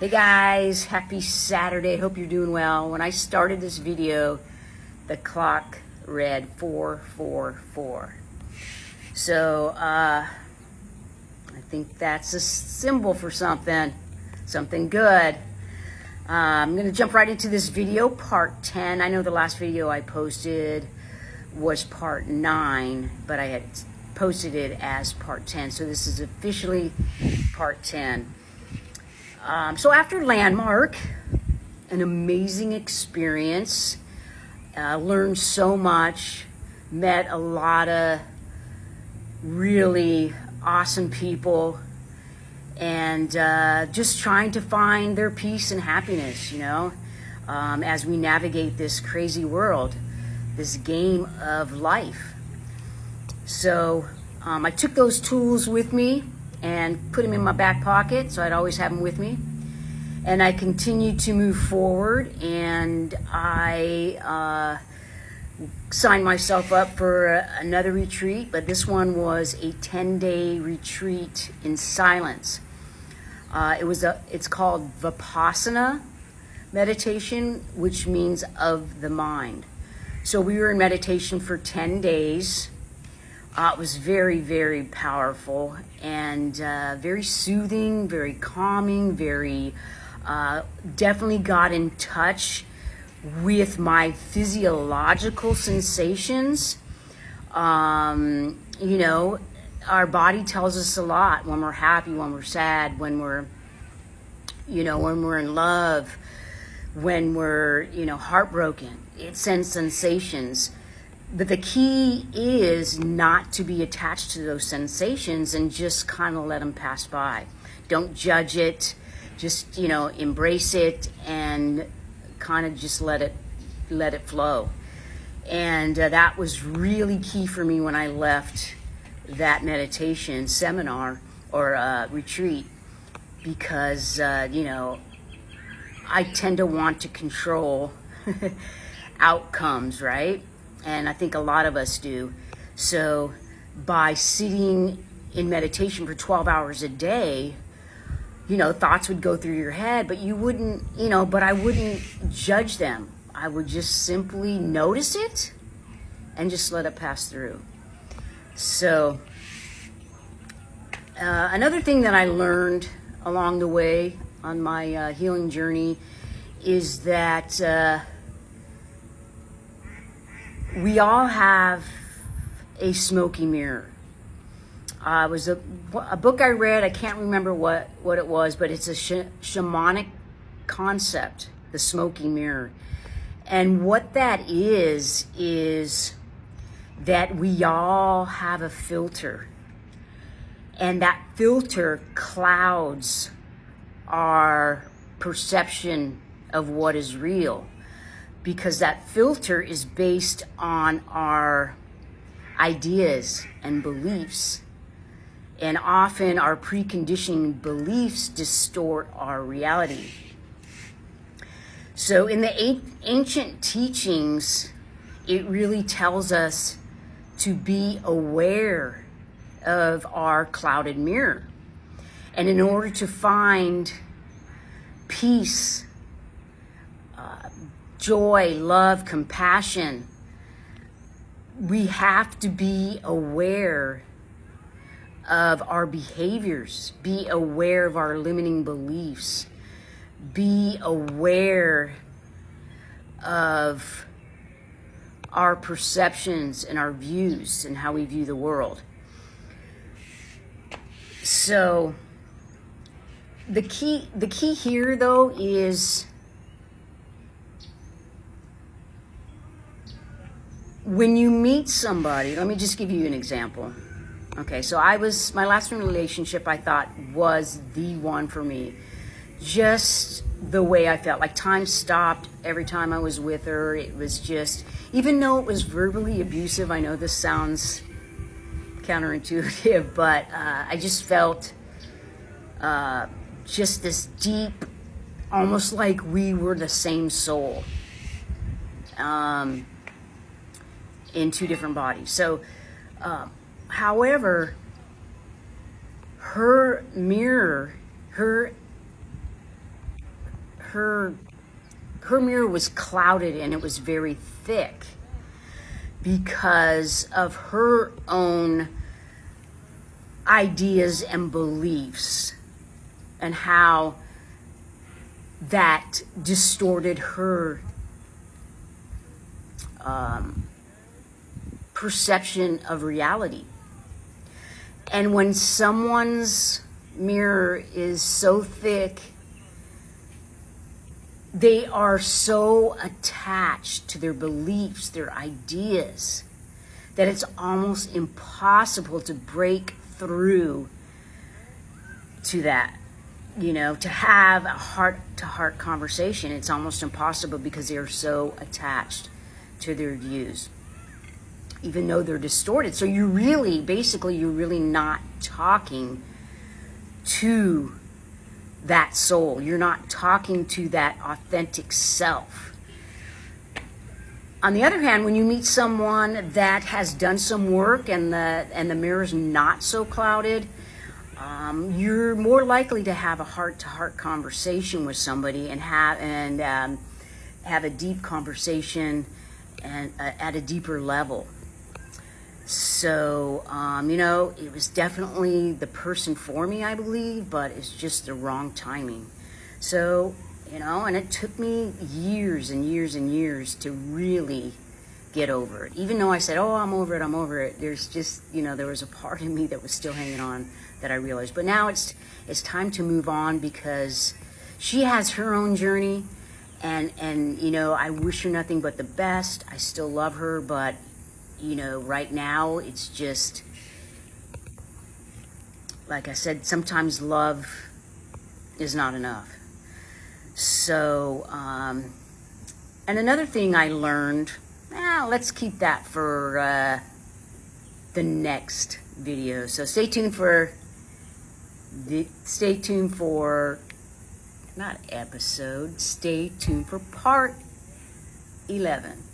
Hey guys, happy Saturday. Hope you're doing well. When I started this video, the clock read 444. So I think that's a symbol for something good. I'm going to jump right into this video, part 10. I know the last video I posted was part 9, but I had posted it as part 10. So this is officially part 10. So after Landmark, an amazing experience, learned so much, met a lot of really awesome people, and just trying to find their peace and happiness, as we navigate this crazy world, this game of life. So I took those tools with me and put them in my back pocket, so I'd always have them with me. And I continued to move forward, and I signed myself up for another retreat, but this one was a 10-day retreat in silence. It's called Vipassana meditation, which means of the mind. So we were in meditation for 10 days. It was very, very powerful and very soothing, very calming, very definitely got in touch with my physiological sensations. Our body tells us a lot when we're happy, when we're sad, when we're in love, when we're, heartbroken. It sends sensations. But the key is not to be attached to those sensations and just kind of let them pass by. Don't judge it. Just, embrace it and kind of just let it flow. And that was really key for me when I left that meditation seminar or retreat, because, I tend to want to control outcomes, right? And I think a lot of us do. So by sitting in meditation for 12 hours a day, thoughts would go through your head, but you wouldn't, but I wouldn't judge them. I would just simply notice it and just let it pass through. So another thing that I learned along the way on my healing journey is that we all have a smoky mirror. It was a book I read. I can't remember what it was, but it's a shamanic concept, the smoky mirror. And what that is that we all have a filter. And that filter clouds our perception of what is real, because that filter is based on our ideas and beliefs. And often our preconditioning beliefs distort our reality. So in the ancient teachings, it really tells us to be aware of our clouded mirror. And in order to find peace, joy, love, compassion, we have to be aware of our behaviors, be aware of our limiting beliefs, be aware of our perceptions and our views and how we view the world. So the key here, though, is when you meet somebody. Let me just give you an example. Okay, so my last relationship, I thought, was the one for me. Just the way I felt, like time stopped every time I was with her. It was just, even though it was verbally abusive, I know this sounds counterintuitive, but I just felt just this deep, almost like we were the same soul in two different bodies. So, however, her mirror, her her mirror was clouded and it was very thick because of her own ideas and beliefs and how that distorted her perception of reality. And when someone's mirror is so thick, they are so attached to their beliefs, their ideas, that it's almost impossible to break through to that. You know, to have a heart-to-heart conversation, it's almost impossible because they are so attached to their views, even though they're distorted. So you're really not talking to that soul. You're not talking to that authentic self. On the other hand, when you meet someone that has done some work and the mirror's not so clouded, you're more likely to have a heart-to-heart conversation with somebody and have a deep conversation and at a deeper level. So, you know, it was definitely the person for me, I believe, but it's just the wrong timing. So, you know, and it took me years and years and years to really get over it. Even though I said, oh, I'm over it, there's just, you know, there was a part of me that was still hanging on that I realized. But now it's time to move on because she has her own journey, and you know, I wish her nothing but the best. I still love her, but you know, right now it's just, like I said, sometimes love is not enough. So, and another thing I learned, let's keep that for the next video. So stay tuned for not episode, stay tuned for part 11.